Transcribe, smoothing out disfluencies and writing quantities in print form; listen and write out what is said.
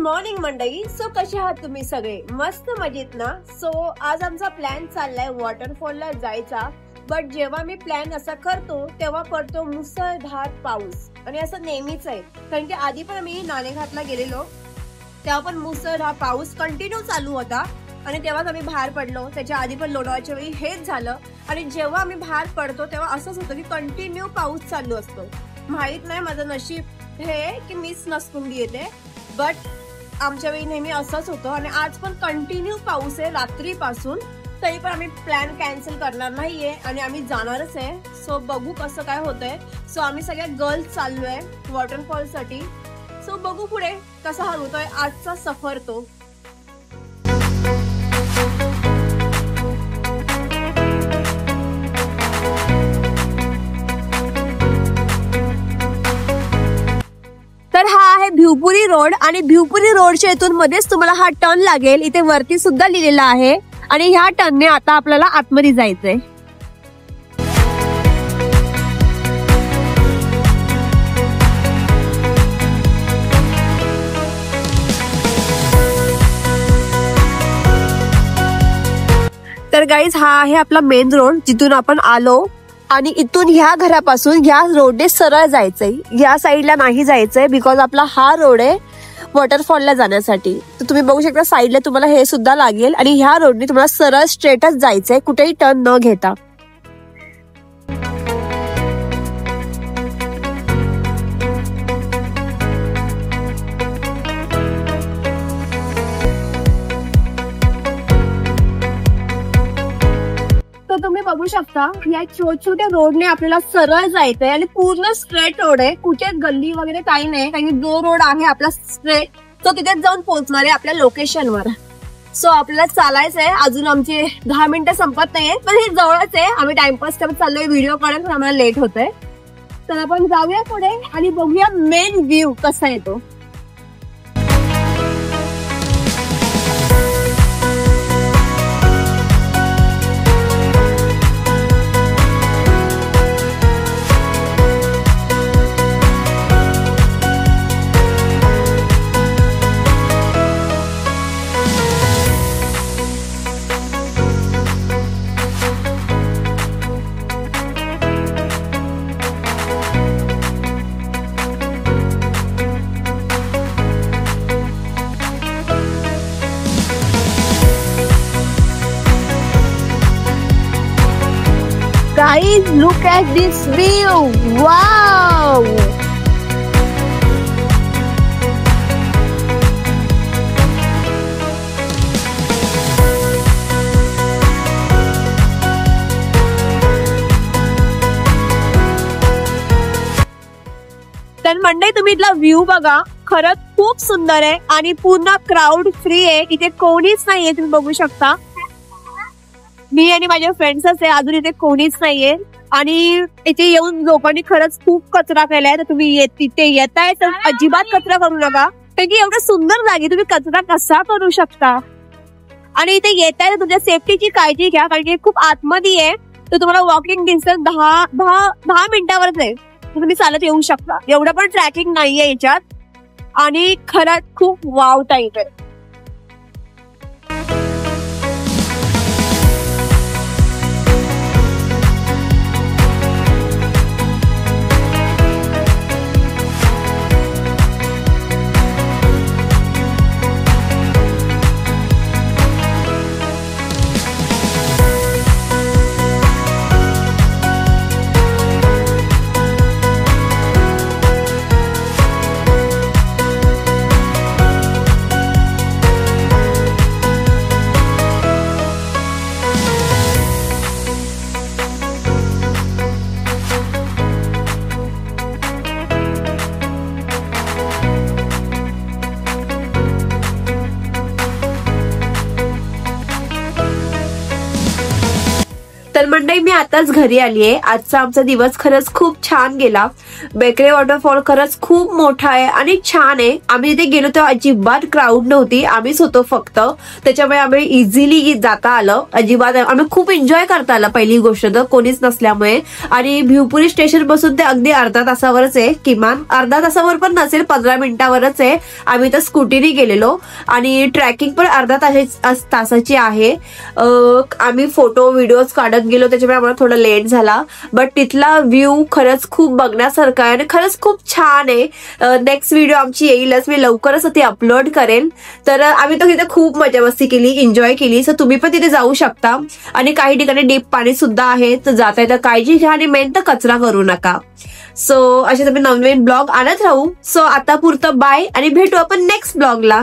Morning मंडळी. So कसे आहात तुम्ही सगळे? मस्त मजेत ना? सो आज आमचा प्लॅन चाललाय वॉटरफॉलला जायचा. बट जेव्हा मी प्लॅन असा करतो तेव्हा पडतो मुसळधार पाऊस. आणि असं नेहमीच आहे, कारण की आधी पण मी नाणेघाटला गेलेलो तेव्हा पण मुसळधार पाऊस कंटिन्यू चालू होता आणि तेव्हाच आम्ही बाहेर पडलो. त्याच्या आधी पण लोणावळ्याच्या वेळी हेच झालं. आणि जेव्हा आम्ही बाहेर पडतो तेव्हा असंच होतं की कंटिन्यू पाऊस चालू असतो. माहित नाही माझं नशीब हे की मीच नसकुंडी येते, बट आमच्या वेळी नेहमी असंच होतं. आणि आज पण कंटिन्यू पाऊस आहे रात्रीपासून. तरी पण आम्ही प्लॅन कॅन्सल करणार नाहीये आणि आम्ही जाणारच आहे. सो बघू कसं काय होतंय. सो आम्ही सगळ्या गर्ल्स चाललोय वॉटरफॉल साठी. सो बघू पुढे कसा होतोय आजचा सफर तो. तर हा आहे भिवपुरी रोड आणि भिवपुरी रोडच्या इथून मध्येच तुम्हाला हा टर्न लागेल. इथे वरती सुद्धा लिहिलेला आहे आणि ह्या टर्नने आता आपल्याला आतमध्ये जायचंय. तर गाईज हा आहे आपला मेन रोड जिथून आपण आलो आणि इथून ह्या घरापासून ह्या रोडने सरळ जायचंय. ह्या साईडला नाही जायचंय बिकॉज आपला हा रोड आहे वॉटरफॉलला जाण्यासाठी. तर तुम्ही बघू शकता साईडला तुम्हाला हे सुद्धा लागेल आणि ह्या रोडने तुम्हाला सरळ स्ट्रेटच जायचंय, कुठेही टर्न न घेता. तर तुम्ही बघू शकता या छोट्या रोडने आपल्याला सरळ जायचंय आणि पूर्ण स्ट्रेट रोड आहे. कुठेच गल्ली वगैरे काही नाही, कारण जो रोड आहे आपला स्ट्रेट तो तिथेच जाऊन पोहोचणार आहे आपल्या लोकेशनवर. सो आपल्याला चालायचंय. अजून आमचे 10 मिनिटं संपत नाहीये, पण हे जवळच आहे. आम्ही टाइमपास करत चाललोय व्हिडिओ काढून, आम्हाला लेट होतंय. तर आपण जाऊया पुढे आणि बघूया मेन व्ह्यू कसा येतो. Guys, look at this view! Wow! तर मंडळी तुम्ही इथला व्ह्यू बघा, खरंच खूप सुंदर आहे आणि पूर्ण क्राऊड फ्री आहे. इथे कोणीच नाहीये, तुम्ही बघू शकता. मी आणि माझे फ्रेंड्सच आहे, अजून इथे कोणीच नाहीये. आणि इथे येऊन लोकांनी खरंच खूप कचरा केलाय. तर तुम्ही तिथे येताय तर अजिबात कचरा करू नका, कारण की एवढं सुंदर जागी तुम्ही कचरा कसा करू शकता. आणि इथे येताय तर तुमच्या सेफ्टीची काळजी घ्या, कारण की खूप आतमध्ये आहे. तर तुम्हाला वॉकिंग डिस्टन्स 10 मिनिटावरच आहे, तुम्ही चालत येऊ शकता. एवढं पण ट्रॅकिंग नाहीये याच्यात. आणि खरंच खूप वाव टाईप आहे. आताच घरी आली आहे. आजचा आमचा दिवस खरंच खूप छान गेला. बेकरे वॉटरफॉल खरंच खूप मोठा आहे आणि छान आहे. आम्ही तिथे गेलो तेव्हा अजिबात क्राऊड नव्हती, आम्हीच होतो फक्त, त्याच्यामुळे आम्ही इझिली जाता आलं. अजिबात आम्ही खूप एन्जॉय करता आलं. पहिली गोष्ट तर कोणीच नसल्यामुळे. आणि भिवपुरी स्टेशन बसून ते अगदी अर्धा तासावरच आहे, किमान अर्धा तासावर पण नसेल, 15 मिनिटावरच आहे. आम्ही तर स्कूटीने गेलेलो आणि ट्रॅकिंग पण अर्धा तासाची आहे. आम्ही फोटो व्हिडिओज काढत गेलो, त्याच्यामुळे आम्हाला थोडा लेट झाला. बट तिथला व्ह्यू खरंच खूप बघण्यासारखा आहे आणि खरंच खूप छान आहे. नेक्स्ट व्हिडिओ आमची येईलच, मी लवकरच ती अपलोड करेन. तर आम्ही तर तिथे खूप मजा मस्ती केली, एन्जॉय केली. सो तुम्ही पण तिथे जाऊ शकता. आणि काही ठिकाणी डीप पाणी सुद्धा आहे, तर जाता येतं काळजी घ्या आणि मेन तर कचरा करू नका. सो असे तुम्ही नवीन ब्लॉग आणत राहू. सो आता पुरतं बाय आणि भेटू आपण नेक्स्ट ब्लॉगला.